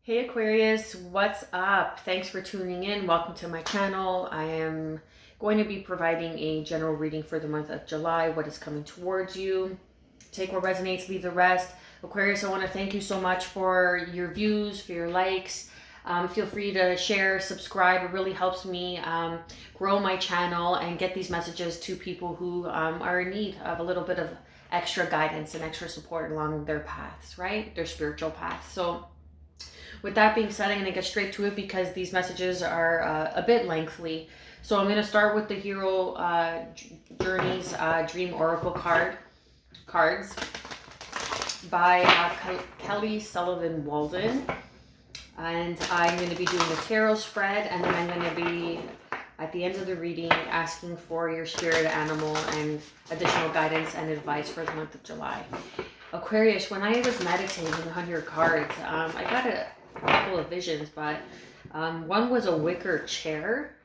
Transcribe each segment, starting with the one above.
Hey Aquarius, what's up? Thanks for tuning in. Welcome to my channel. I am going to be providing a general reading for the month of July, what is coming towards you. Take what resonates, leave the rest. Aquarius, I want to thank you so much for your views, for your likes. Feel free to share, subscribe. It really helps me grow my channel and get these messages to people who are in need of a little bit of extra guidance and extra support along their paths, right? Their spiritual paths. So with that being said, I'm going to get straight to it because these messages are a bit lengthy. So I'm going to start with the Hero Journeys Dream Oracle cards by Kelly Sullivan Walden. And I'm going to be doing the tarot spread, and then I'm going to be, at the end of the reading, asking for your spirit animal and additional guidance and advice for the month of July. Aquarius, when I was meditating on your cards, I got a couple of visions, but one was a wicker chair,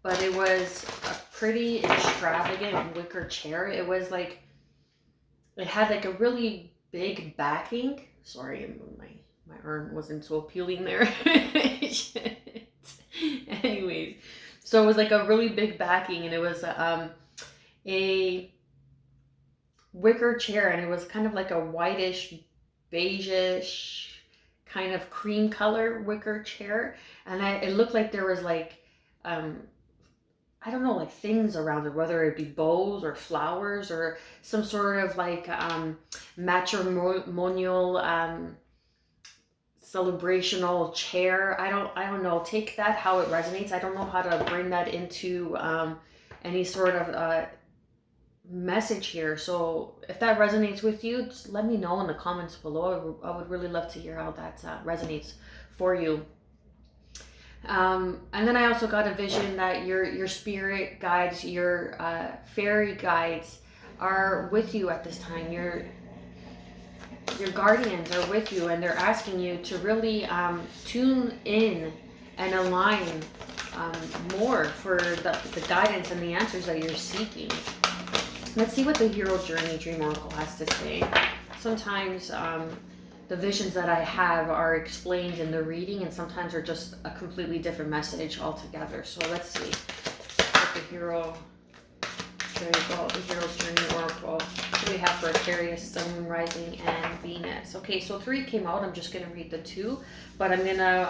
but it was a pretty extravagant wicker chair. It was like, it had like a really big backing. Sorry, my arm wasn't so appealing there. Anyways, so it was like a really big backing, and it was a wicker chair, and it was kind of like a whitish, beigeish, kind of cream color wicker chair, and it looked like there was like I don't know, like things around it, whether it be bows or flowers or some sort of like matrimonial celebrational chair. I don't know, take that how it resonates. I don't know how to bring that into any sort of message here. So if that resonates with you, just let me know in the comments below. I would really love to hear how that resonates for you. And then I also got a vision that your spirit guides, your fairy guides are with you at this time. Your guardians are with you, and they're asking you to really tune in and align more for the guidance and the answers that you're seeking. Let's see what the Hero Journey Dream Oracle has to say. Sometimes the visions that I have are explained in the reading, and sometimes are just a completely different message altogether. So let's see what the Hero, there you go, the Hero's Journey Oracle. What do we have for Aquarius, Sun, Moon, Rising, and Venus? Okay, so 3 came out. I'm just going to read the 2, but I'm going to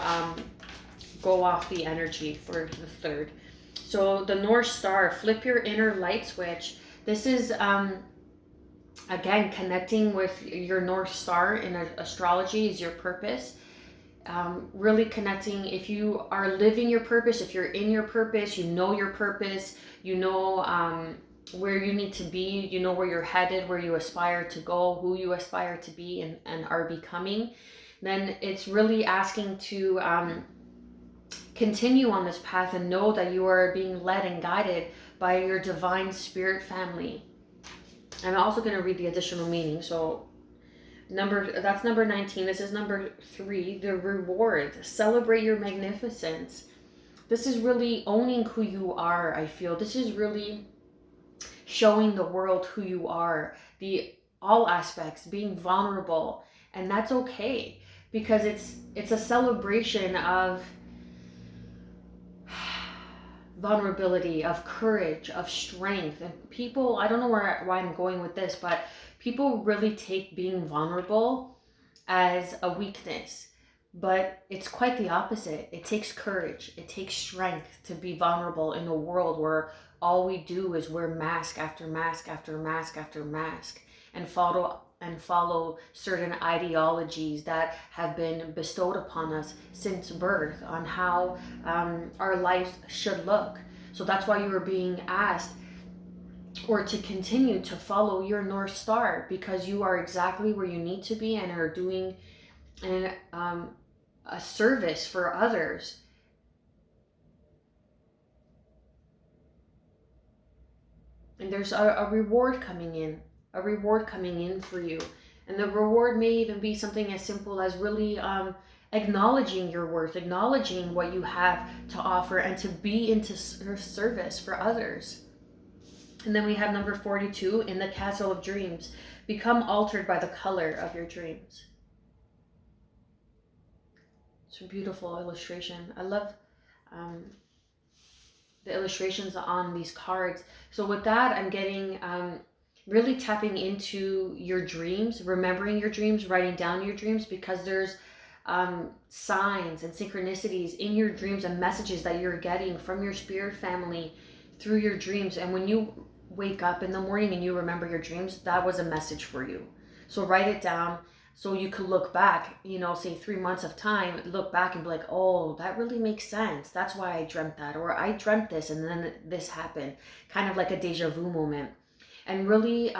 go off the energy for the 3rd. So the North Star, flip your inner light switch. This is, again, connecting with your North Star in astrology is your purpose. Really connecting, if you are living your purpose, if you're in your purpose, you know your purpose, you know where you need to be, you know where you're headed, where you aspire to go, who you aspire to be and are becoming, then it's really asking to continue on this path and know that you are being led and guided by your divine spirit family. I'm also going to read the additional meaning. So that's number 19. This is number 3, the reward. Celebrate your magnificence. This is really owning who you are, I feel. This is really showing the world who you are, all aspects, being vulnerable, and that's okay, because it's a celebration of vulnerability, of courage, of strength. And people, I don't know why I'm going with this, but people really take being vulnerable as a weakness, but it's quite the opposite. It takes courage, it takes strength to be vulnerable in a world where all we do is wear mask after mask after mask after mask and follow certain ideologies that have been bestowed upon us since birth on how our life should look. So that's why you were being asked, or to continue to follow your North Star, because you are exactly where you need to be and are doing a service for others. And there's a reward coming in for you. And the reward may even be something as simple as really acknowledging your worth, acknowledging what you have to offer, and to be into service for others. And then we have number 42, in the Castle of Dreams. Become altered by the color of your dreams. It's a beautiful illustration. I love the illustrations on these cards. So with that, I'm getting really tapping into your dreams, remembering your dreams, writing down your dreams, because there's signs and synchronicities in your dreams and messages that you're getting from your spirit family through your dreams. And when you wake up in the morning and you remember your dreams, that was a message for you. So write it down so you could look back, you know, say 3 months of time, look back and be like, oh, that really makes sense. That's why I dreamt that. Or I dreamt this and then this happened. Kind of like a deja vu moment. And really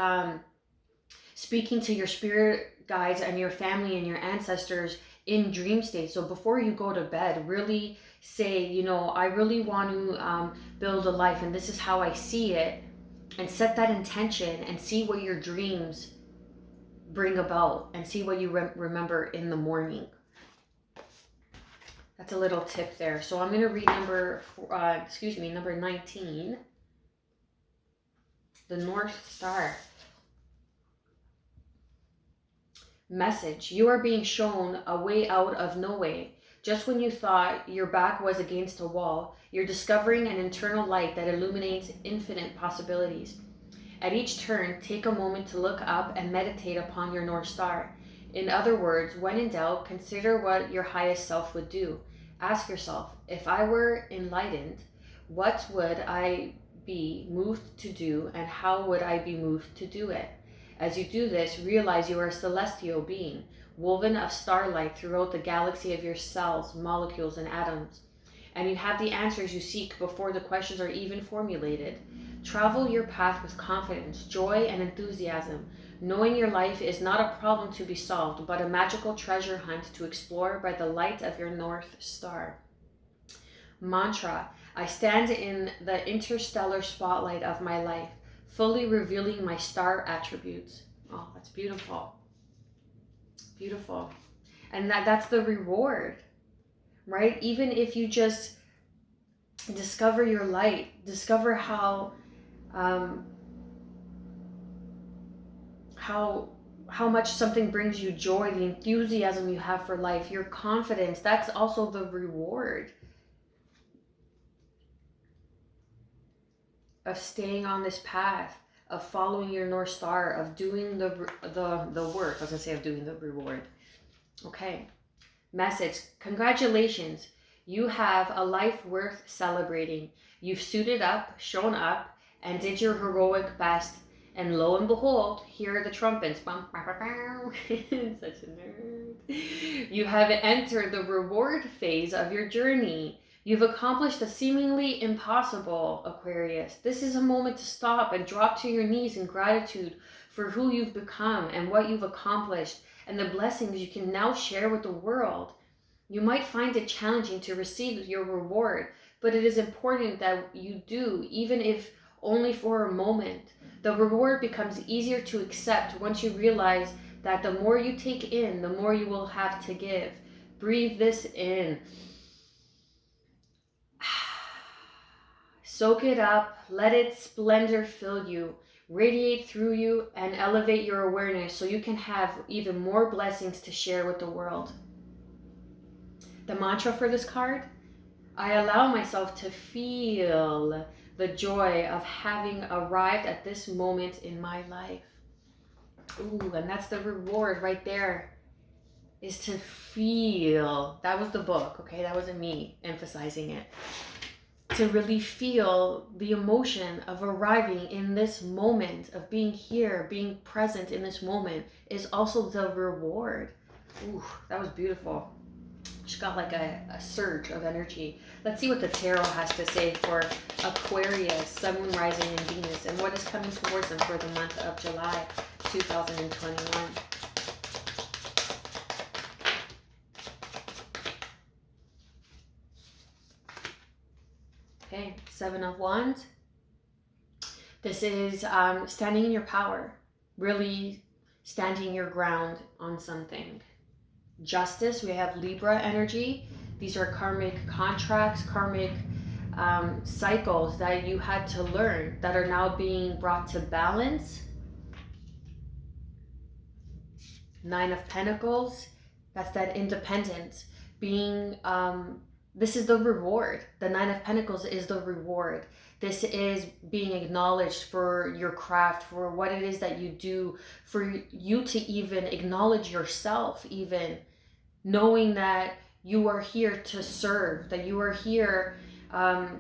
speaking to your spirit guides and your family and your ancestors in dream state. So before you go to bed, really say, you know, I really want to build a life and this is how I see it. And set that intention and see what your dreams bring about and see what you remember in the morning. That's a little tip there. So I'm going to read number 19. The North Star. Message. You are being shown a way out of no way. Just when you thought your back was against a wall, you're discovering an internal light that illuminates infinite possibilities. At each turn, take a moment to look up and meditate upon your North Star. In other words, when in doubt, consider what your highest self would do. Ask yourself, if I were enlightened, what would I be moved to do and how would I be moved to do it? As you do this, realize you are a celestial being, woven of starlight throughout the galaxy of your cells, molecules, and atoms. And you have the answers you seek before the questions are even formulated. Travel your path with confidence, joy, and enthusiasm, knowing your life is not a problem to be solved, but a magical treasure hunt to explore by the light of your North Star. Mantra. I stand in the interstellar spotlight of my life, fully revealing my star attributes. Oh, that's beautiful. Beautiful. And that's the reward, right? Even if you just discover your light, discover how much something brings you joy, the enthusiasm you have for life, your confidence, that's also the reward of staying on this path, of following your North Star, of doing the work. I was gonna say of doing the reward. Okay. Message. Congratulations. You have a life worth celebrating. You've suited up, shown up, and did your heroic best. And lo and behold, here are the trumpets. Such a nerd. You have entered the reward phase of your journey. You've accomplished the seemingly impossible, Aquarius. This is a moment to stop and drop to your knees in gratitude for who you've become and what you've accomplished and the blessings you can now share with the world. You might find it challenging to receive your reward, but it is important that you do, even if only for a moment. The reward becomes easier to accept once you realize that the more you take in, the more you will have to give. Breathe this in. Soak it up, let its splendor fill you, radiate through you, and elevate your awareness so you can have even more blessings to share with the world. The mantra for this card: I allow myself to feel the joy of having arrived at this moment in my life. Ooh, and that's the reward right there, is to feel. That was the book, okay? That wasn't me emphasizing it. To really feel the emotion of arriving in this moment, of being here, being present in this moment, is also the reward. Ooh, that was beautiful. Just got like a surge of energy. Let's see what the tarot has to say for Aquarius, Sun, Moon, Rising, and Venus, and what is coming towards them for the month of July 2021. Okay, Seven of Wands. This is standing in your power, really standing your ground on something. Justice, we have Libra energy. These are karmic contracts, karmic cycles that you had to learn that are now being brought to balance. Nine of Pentacles, that's that independence, being, this is the reward. The Nine of Pentacles is the reward. This is being acknowledged for your craft, for what it is that you do, for you to even acknowledge yourself, even knowing that you are here to serve, that you are here and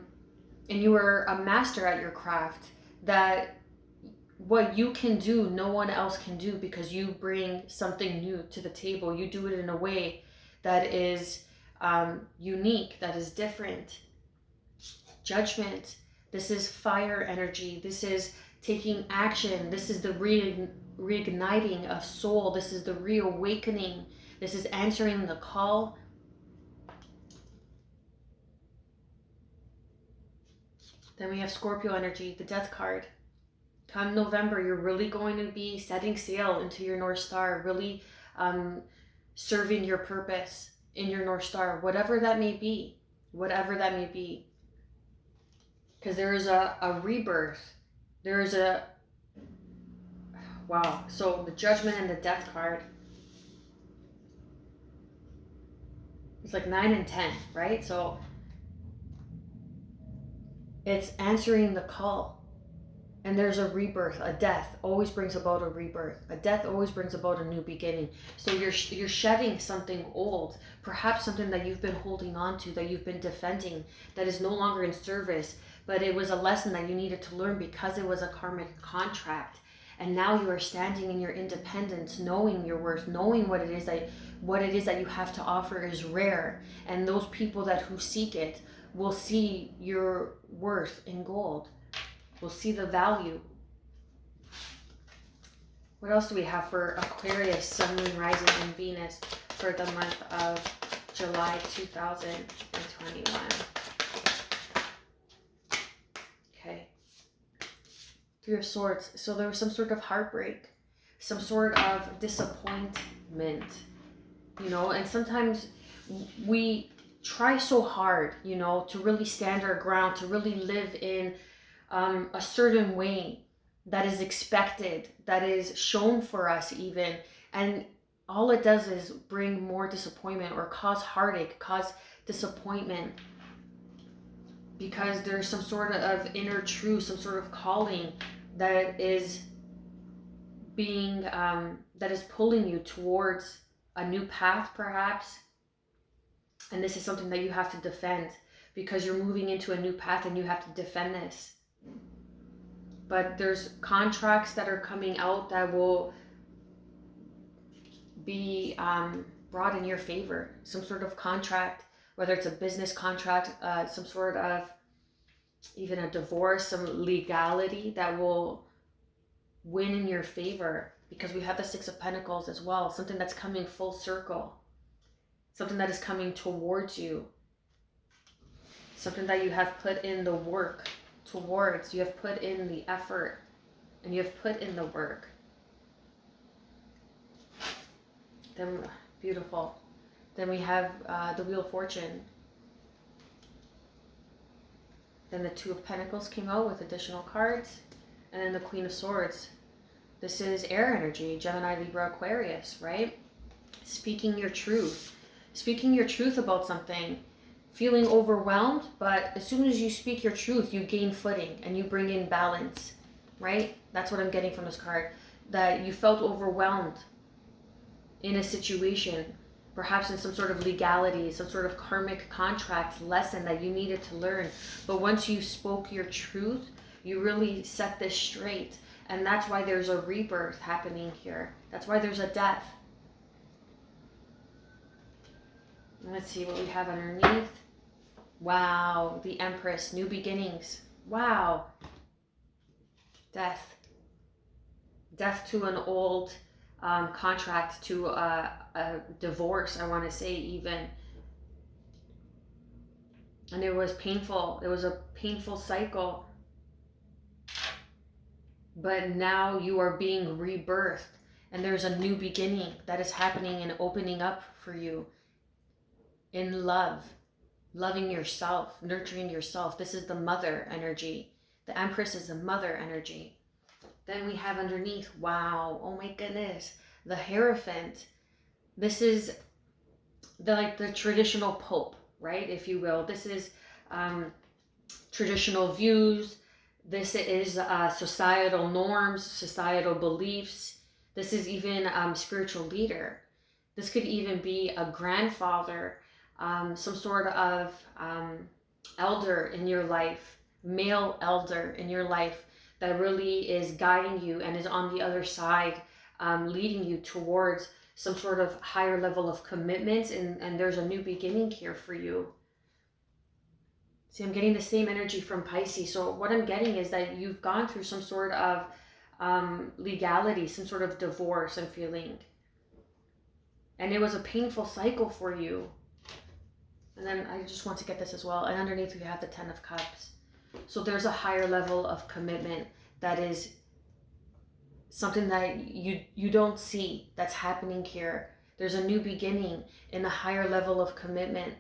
you are a master at your craft, that what you can do, no one else can do, because you bring something new to the table. You do it in a way that is unique, that is different. Judgment. This is fire energy. This is taking action. This is the reigniting of soul. This is the reawakening. This is answering the call. Then we have Scorpio energy, the Death card. Come November, you're really going to be setting sail into your North Star, really serving your purpose in your North Star, whatever that may be, whatever that may be. Because there is a rebirth. There is a, wow. So the Judgment and the Death card. It's like 9 and 10, right? So it's answering the call. And there's a rebirth. A death always brings about a rebirth. A death always brings about a new beginning. So you're shedding something old, perhaps something that you've been holding on to, that you've been defending, that is no longer in service, but it was a lesson that you needed to learn because it was a karmic contract. And now you are standing in your independence, knowing your worth, knowing what it is that you have to offer is rare. And those people who seek it will see your worth in gold. Will see the value. What else do we have for Aquarius, Sun, Moon, Rising, and Venus for the month of July 2021? Okay. Three of Swords. So there was some sort of heartbreak, some sort of disappointment, you know, and sometimes we try so hard, you know, to really stand our ground, to really live in a certain way that is expected, that is shown for us even. And all it does is bring more disappointment or cause heartache, cause disappointment, because there's some sort of inner truth, some sort of calling that is being, that is pulling you towards a new path perhaps. And this is something that you have to defend, because you're moving into a new path and you have to defend this. But there's contracts that are coming out that will be brought in your favor. Some sort of contract, whether it's a business contract, some sort of even a divorce, some legality that will win in your favor, because we have the Six of Pentacles as well. Something that's coming full circle. Something that is coming towards you. Something that you have put in the work towards. You have put in the effort and you have put in the work. Then, beautiful. Then we have the Wheel of Fortune. Then the Two of Pentacles came out with additional cards. And then the Queen of Swords. This is air energy, Gemini, Libra, Aquarius, right? Speaking your truth. Speaking your truth about something. Feeling overwhelmed, but as soon as you speak your truth, you gain footing and you bring in balance, right? That's what I'm getting from this card. That you felt overwhelmed in a situation, perhaps in some sort of legality, some sort of karmic contract lesson that you needed to learn. But once you spoke your truth, you really set this straight. And that's why there's a rebirth happening here. That's why there's a death. Let's see what we have underneath. Wow, the Empress, new beginnings. Wow. Death. Death to an old contract, to a divorce, I want to say even. And it was painful. It was a painful cycle. But now you are being rebirthed. And there's a new beginning that is happening and opening up for you. In love, loving yourself, nurturing yourself. This is the mother energy. The Empress is the mother energy. Then we have underneath, wow, oh my goodness, the Hierophant. This is the traditional pope, right? If you will. This is traditional views. This is societal norms, societal beliefs. This is even spiritual leader. This could even be a grandfather, some sort of elder in your life, male elder in your life that really is guiding you and is on the other side, leading you towards some sort of higher level of commitment, and there's a new beginning here for you. See, I'm getting the same energy from Pisces. So what I'm getting is that you've gone through some sort of legality, some sort of divorce, I'm feeling. And it was a painful cycle for you. And then I just want to get this as well. And underneath we have the 10 of Cups. So there's a higher level of commitment that is something that you don't see that's happening here. There's a new beginning in a higher level of commitment.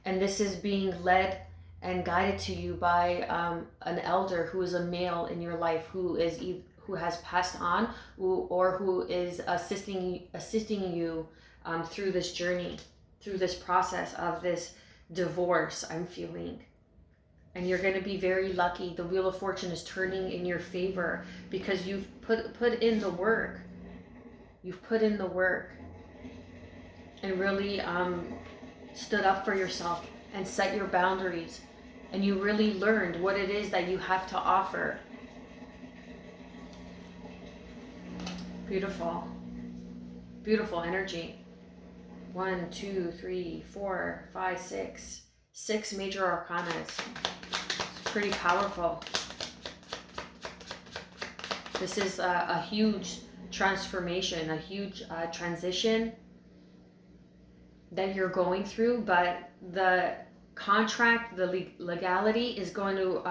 And this is being led and guided to you by an elder who is a male in your life, who has passed on, or who is assisting you through this journey, through this process of this divorce, I'm feeling. And you're going to be very lucky. The Wheel of Fortune is turning in your favor because you've put in the work. You've put in the work and really stood up for yourself and set your boundaries, and you really learned what it is that you have to offer. Beautiful, beautiful energy. 1, 2, 3, 4, 5, 6. 6 major arcanas. It's pretty powerful. This is a huge transformation, a huge transition that you're going through, but the contract, the legality is going to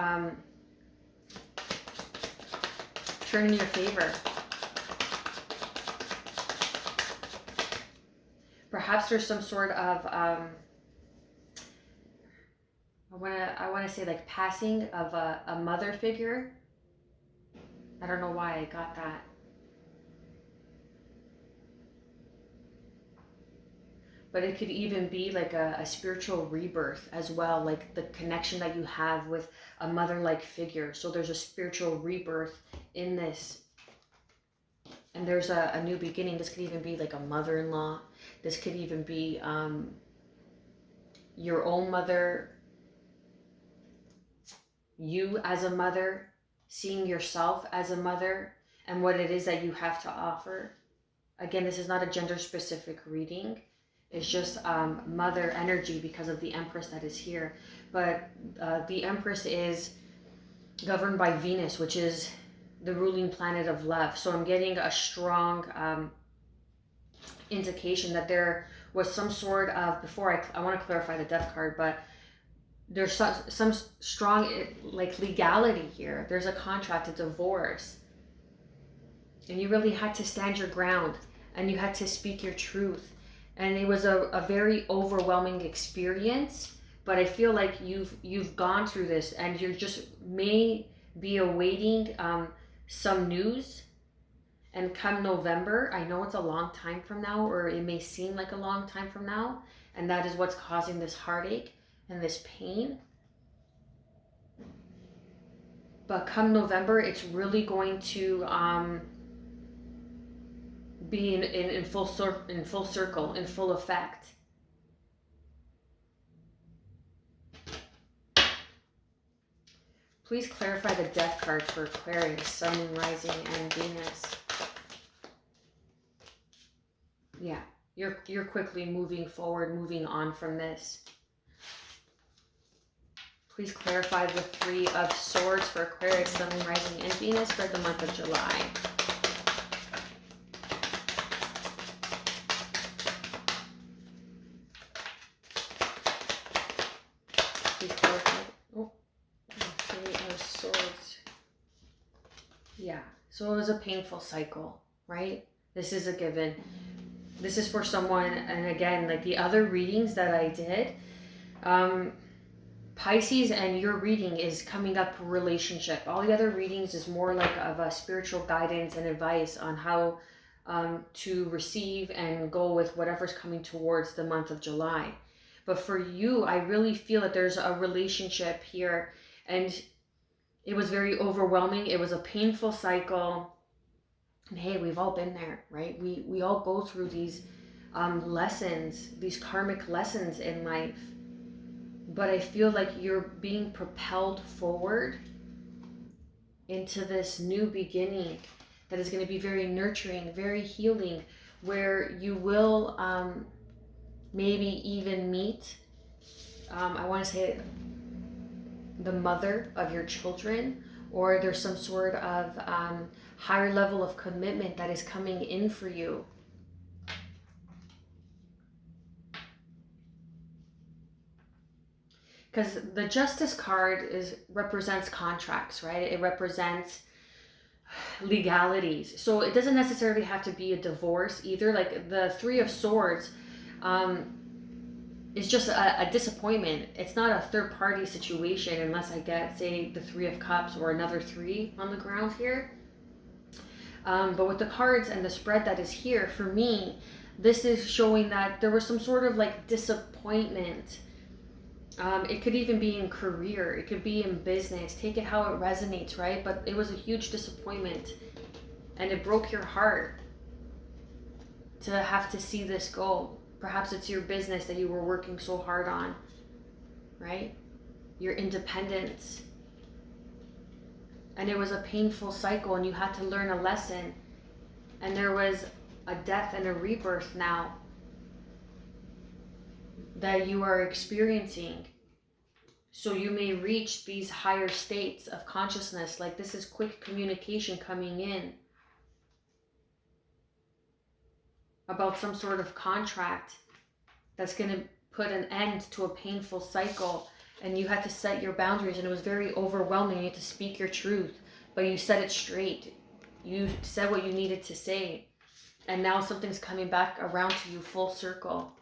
turn in your favor. Perhaps there's some sort of I want to say like passing of a mother figure. I don't know why I got that. But it could even be like a spiritual rebirth as well, like the connection that you have with a mother-like figure. So there's a spiritual rebirth in this. And there's a new beginning. This could even be like a mother-in-law. This could even be your own mother, you as a mother, seeing yourself as a mother and what it is that you have to offer. Again, this is not a gender-specific reading. It's just mother energy because of the Empress that is here. But the Empress is governed by Venus, which is the ruling planet of love. So I'm getting a strong indication that there was some sort of, before I want to clarify the Death card, but there's some strong like legality here. There's a contract, a divorce. And you really had to stand your ground and you had to speak your truth. And it was a very overwhelming experience, but I feel like you've gone through this and you're just may be awaiting some news. And come November, I know it's a long time from now, or it may seem like a long time from now, and that is what's causing this heartache and this pain. But come November, it's really going to be in full circle, in full effect. Please clarify the Death card for Aquarius, Sun, Moon, Rising, and Venus. Yeah, you're quickly moving forward, moving on from this. Please clarify the Three of Swords for Aquarius, Sun, Moon, Rising, and Venus for the month of July. Please clarify. Oh, Three of Swords. Yeah, so it was a painful cycle, right? This is a given. This is for someone, and again, like the other readings that I did, Pisces, and your reading is coming up relationship. All the other readings is more like of a spiritual guidance and advice on how to receive and go with whatever's coming towards the month of July. But for you, I really feel that there's a relationship here, and it was very overwhelming. It was a painful cycle. And hey, we've all been there, right? We all go through these lessons, these karmic lessons in life. But I feel like you're being propelled forward into this new beginning that is going to be very nurturing, very healing, where you will maybe even meet, I want to say, the mother of your children, or there's some sort of higher level of commitment that is coming in for you. Because the Justice card represents contracts, right? It represents legalities. So it doesn't necessarily have to be a divorce either. Like the Three of Swords is just a disappointment. It's not a third party situation unless I get, say, the Three of Cups or another three on the ground here. But with the cards and the spread that is here, for me, this is showing that there was some sort of like disappointment. It could even be in career, it could be in business, take it how it resonates, right? But it was a huge disappointment, and it broke your heart to have to see this go. Perhaps it's your business that you were working so hard on, right? Your independence. And it was a painful cycle, and you had to learn a lesson. And there was a death and a rebirth now that you are experiencing. So you may reach these higher states of consciousness. Like this is quick communication coming in about some sort of contract that's going to put an end to a painful cycle. And you had to set your boundaries, and it was very overwhelming. You had to speak your truth, but you said it straight. You said what you needed to say. And now something's coming back around to you full circle,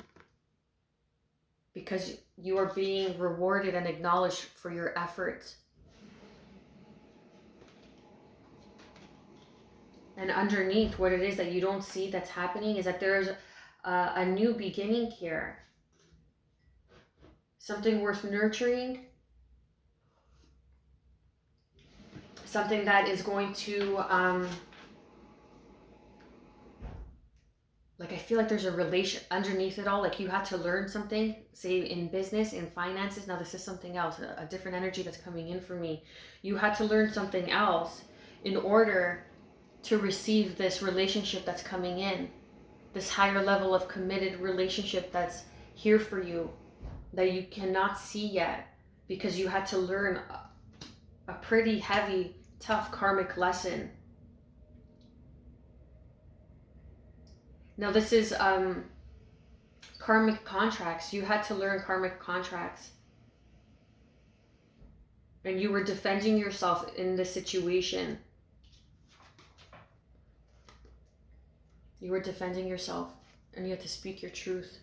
because you are being rewarded and acknowledged for your efforts. And underneath what it is that you don't see that's happening is that there's a new beginning here. Something worth nurturing. Something that is going to, like I feel like there's a relation underneath it all. Like you had to learn something, say in business, in finances. Now this is something else, a different energy that's coming in for me. You had to learn something else in order to receive this relationship that's coming in. This higher level of committed relationship that's here for you, that you cannot see yet, because you had to learn a pretty heavy, tough karmic lesson. Now this is karmic contracts. You had to learn karmic contracts. And you were defending yourself in this situation. You were defending yourself, and you had to speak your truth.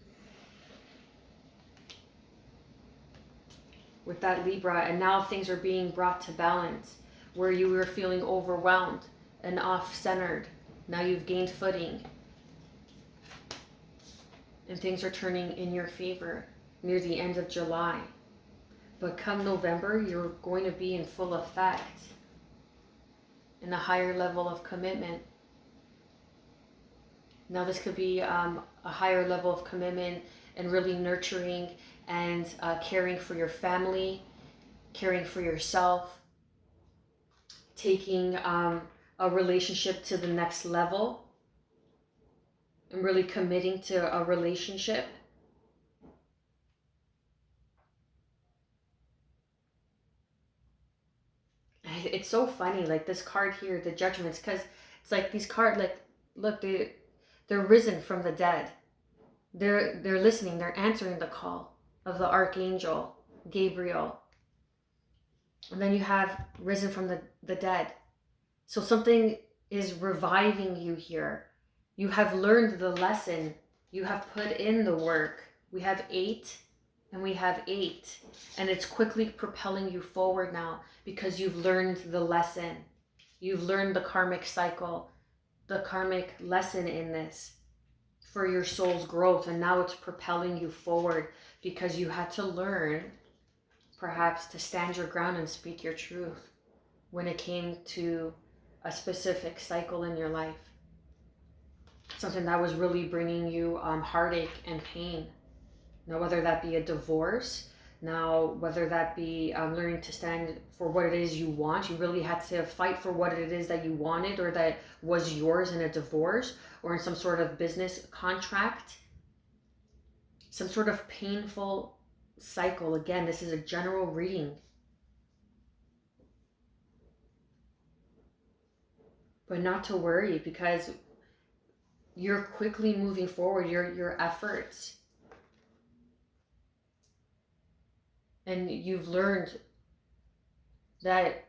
With that Libra, and now things are being brought to balance, where you were feeling overwhelmed and off-centered. Now you've gained footing. And things are turning in your favor near the end of July. But come November, you're going to be in full effect in a higher level of commitment. Now this could be a higher level of commitment and really nurturing and caring for your family, caring for yourself, taking a relationship to the next level, and really committing to a relationship. It's so funny, like this card here, the Judgments, because it's like these cards, like, look, they're risen from the dead. They're listening, they're answering the call of the Archangel Gabriel. And then you have risen from the dead. So something is reviving you here. You have learned the lesson. You have put in the work. We have 8 and we have 8. And it's quickly propelling you forward now because you've learned the lesson. You've learned the karmic cycle. the karmic lesson in this for your soul's growth, and now it's propelling you forward because you had to learn perhaps to stand your ground and speak your truth when it came to a specific cycle in your life. Something that was really bringing you heartache and pain. Now, whether that be a divorce, now whether that be learning to stand for what it is you want, you really had to fight for what it is that you wanted or that was yours in a divorce or in some sort of business contract, some sort of painful cycle. Again, this is a general reading. But not to worry, because you're quickly moving forward, your efforts. And you've learned that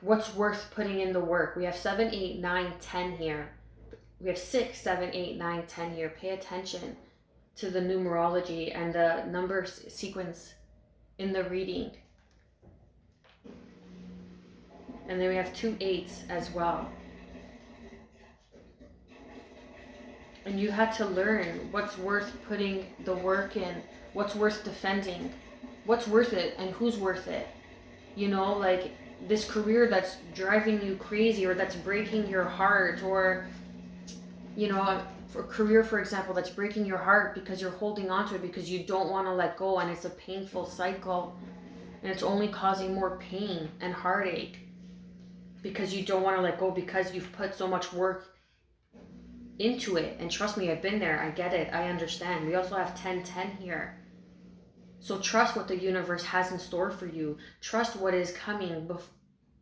what's worth putting in the work. We have 7, 8, 9, 10 here. We have 6, 7, 8, 9, 10 here. Pay attention to the numerology and the number sequence in the reading. And then we have 2 8s as well. And you had to learn what's worth putting the work in, what's worth defending, what's worth it and who's worth it. You know, like this career that's driving you crazy or that's breaking your heart, or, you know, for career, for example, that's breaking your heart because you're holding on to it because you don't want to let go, and it's a painful cycle and it's only causing more pain and heartache because you don't want to let go because you've put so much work into it. And trust me, I've been there. I get it. I understand. We also have 10, 10 here. So trust what the universe has in store for you. Trust what is coming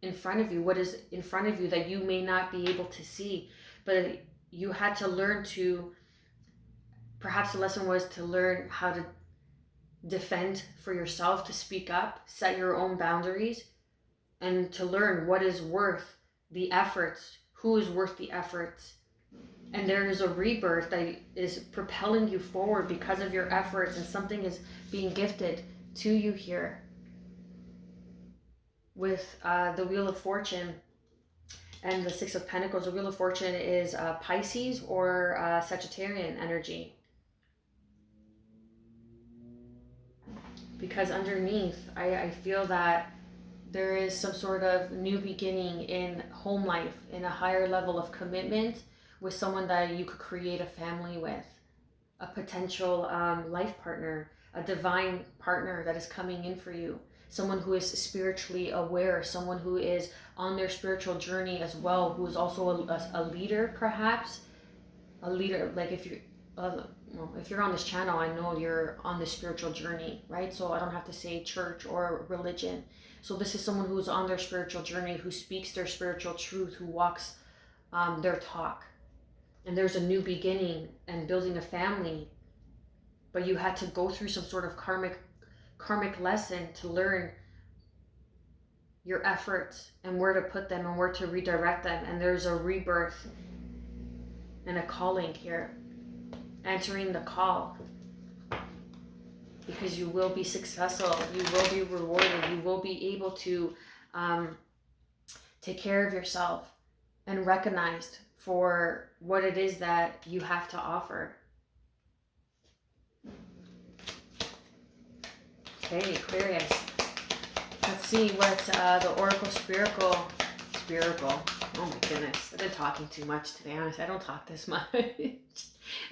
in front of you, what is in front of you that you may not be able to see. But you had to learn to, perhaps the lesson was to learn how to defend for yourself, to speak up, set your own boundaries, and to learn what is worth the efforts, who is worth the efforts. And there is a rebirth that is propelling you forward because of your efforts, and something is being gifted to you here with the Wheel of Fortune and the 6 of Pentacles. The Wheel of Fortune is Pisces or Sagittarian energy. Because underneath, I feel that there is some sort of new beginning in home life, in a higher level of commitment with someone that you could create a family with, a potential life partner, a divine partner that is coming in for you, someone who is spiritually aware, someone who is on their spiritual journey as well, who is also a leader, perhaps a leader. Like if you're on this channel, I know you're on this spiritual journey, right? So I don't have to say church or religion. So this is someone who's on their spiritual journey, who speaks their spiritual truth, who walks their talk. And there's a new beginning and building a family. But you had to go through some sort of karmic lesson to learn your efforts and where to put them and where to redirect them. And there's a rebirth and a calling here. Answering the call. Because you will be successful. You will be rewarded. You will be able to take care of yourself and recognized for what it is that you have to offer. Okay, Aquarius. Let's see what the Oracle Spiracle. Oh my goodness. I've been talking too much today. Honestly, I don't talk this much.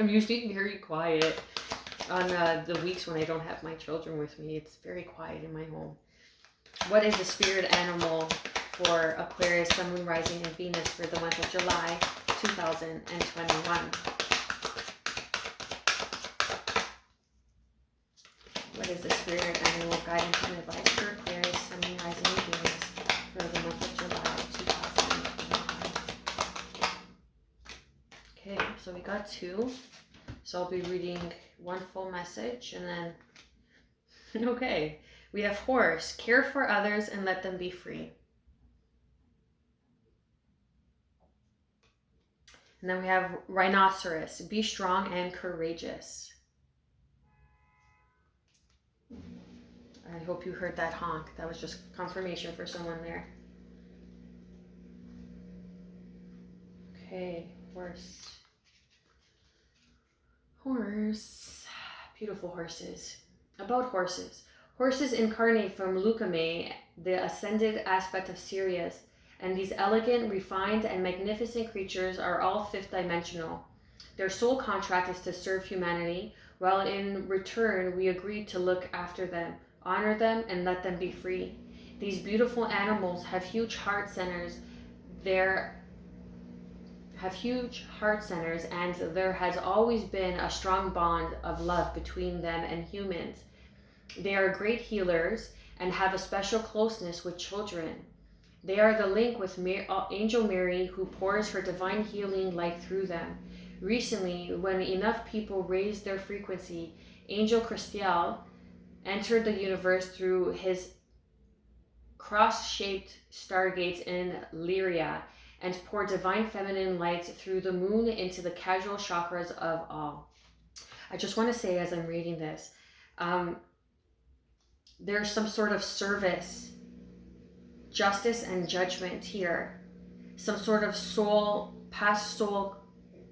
I'm usually very quiet on the weeks when I don't have my children with me. It's very quiet in my home. What is the spirit animal for Aquarius, Sun, Moon, Rising, and Venus for the month of July 2021? What is the spirit animal guidance and advice for Aquarius, Sun, Moon, Rising, and Venus for the month of July 2021? Okay, so we got 2. So I'll be reading one full message and then, okay. We have Horse, care for others and let them be free. And then we have Rhinoceros, be strong and courageous. I hope you heard that honk. That was just confirmation for someone there. Okay, horse. Horse. Beautiful horses. About horses. Horses incarnate from Lucame, the ascended aspect of Sirius, and these elegant, refined, and magnificent creatures are all fifth dimensional. Their sole contract is to serve humanity, while in return we agree to look after them, honor them, and let them be free. These beautiful animals have huge heart centers. And there has always been a strong bond of love between them and humans. They are great healers and have a special closeness with children. They are the link with Angel Mary, who pours her divine healing light through them. Recently, when enough people raised their frequency, Angel Christiel entered the universe through his cross-shaped stargates in Lyria and poured divine feminine light through the moon into the casual chakras of all. I just want to say, as I'm reading this, there's some sort of service, justice, and judgment here. Some sort of past soul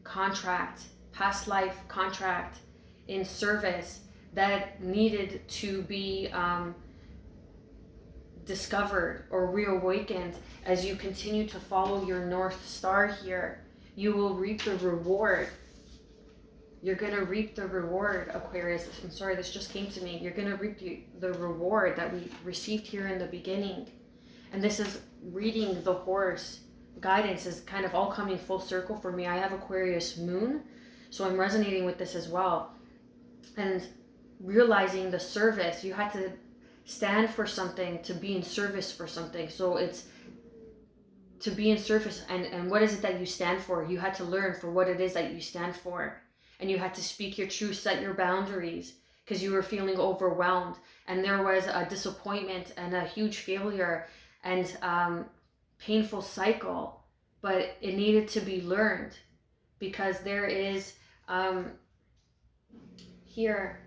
contract, past life contract in service that needed to be discovered or reawakened as you continue to follow your North Star here. You will reap the reward. You're going to reap the reward, Aquarius. I'm sorry, this just came to me. You're going to reap the reward that we received here in the beginning. And this is reading the horse. Guidance is kind of all coming full circle for me. I have Aquarius moon, so I'm resonating with this as well. And realizing the service, you had to stand for something to be in service for something. So it's to be in service, and what is it that you stand for? You had to learn for what it is that you stand for, and you had to speak your truth, set your boundaries, because you were feeling overwhelmed, and there was a disappointment and a huge failure and painful cycle, but it needed to be learned, because there is here,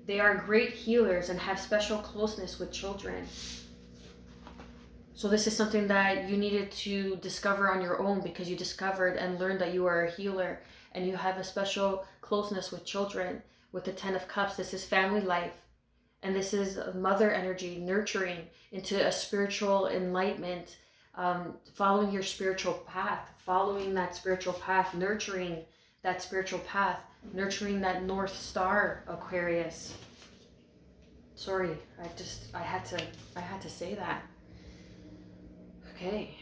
they are great healers and have special closeness with children. So this is something that you needed to discover on your own, because you discovered and learned that you are a healer and you have a special closeness with children. With the 10 of Cups, this is family life. And this is mother energy, nurturing into a spiritual enlightenment, following your spiritual path, following that spiritual path, nurturing that spiritual path, nurturing that North Star, Aquarius. Sorry, I had to say that. Okay.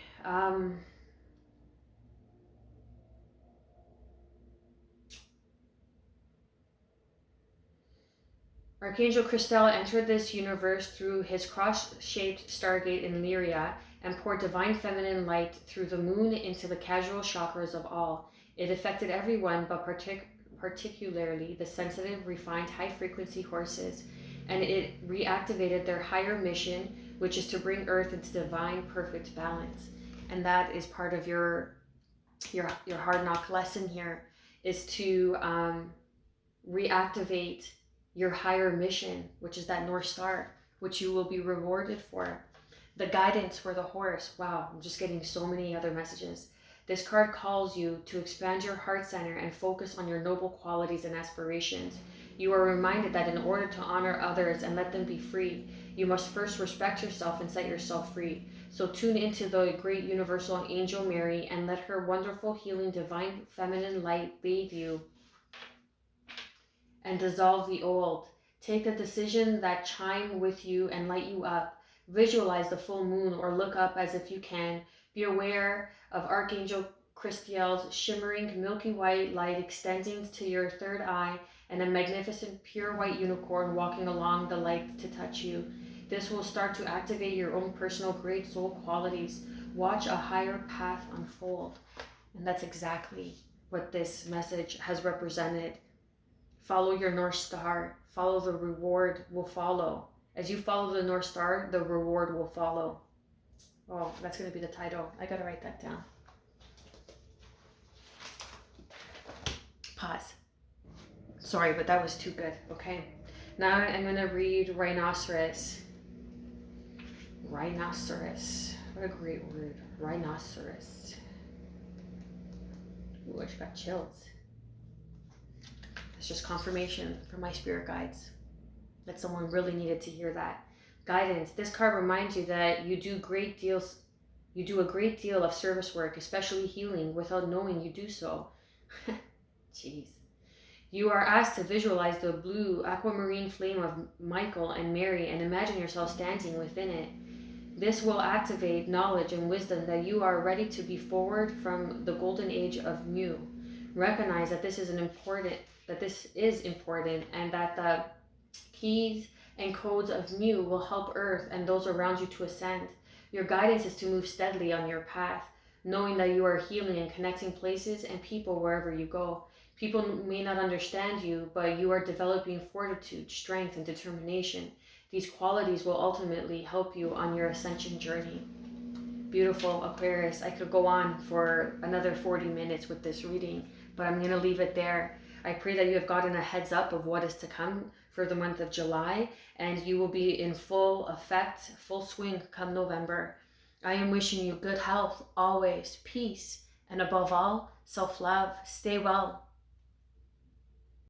Archangel Christel entered this universe through his cross-shaped stargate in Lyria and poured divine feminine light through the moon into the casual chakras of all. It affected everyone, but particularly the sensitive, refined, high-frequency horses, and it reactivated their higher mission, which is to bring Earth into divine, perfect balance. And that is part of your hard knock lesson here, is to reactivate your higher mission, which is that North Star, which you will be rewarded for. The guidance for the horse. Wow, I'm just getting so many other messages. This card calls you to expand your heart center and focus on your noble qualities and aspirations. You are reminded that in order to honor others and let them be free, you must first respect yourself and set yourself free. So tune into the great universal Angel Mary and let her wonderful, healing, divine, feminine light bathe you and dissolve the old. Take the decision that chime with you and light you up. Visualize the full moon or look up as if you can. Be aware of Archangel Christiel's shimmering milky white light extending to your third eye and a magnificent pure white unicorn walking along the light to touch you. This will start to activate your own personal great soul qualities. Watch a higher path unfold. And that's exactly what this message has represented. Follow your North Star. Follow, the reward will follow. As you follow the North Star, the reward will follow. Oh, that's going to be the title. I got to write that down. Pause. Sorry, but that was too good. Okay. Now I'm going to read Rhinoceros. Rhinoceros. What a great word. Rhinoceros. Ooh, I just got chills. It's just confirmation from my spirit guides that someone really needed to hear that. Guidance. This card reminds you that you do a great deal of service work, especially healing, without knowing you do so. Jeez. You are asked to visualize the blue aquamarine flame of Michael and Mary and imagine yourself standing within it. This will activate knowledge and wisdom that you are ready to be forward from the golden age of Mu. Recognize that this is important, and that the keys and codes of Mu will help Earth and those around you to ascend. Your guidance is to move steadily on your path, knowing that you are healing and connecting places and people wherever you go. People may not understand you, but you are developing fortitude, strength, and determination. These qualities will ultimately help you on your ascension journey. Beautiful, Aquarius. I could go on for another 40 minutes with this reading, but I'm going to leave it there. I pray that you have gotten a heads up of what is to come for the month of July, and you will be in full effect, full swing come November. I am wishing you good health, always, peace, and above all, self-love. Stay well.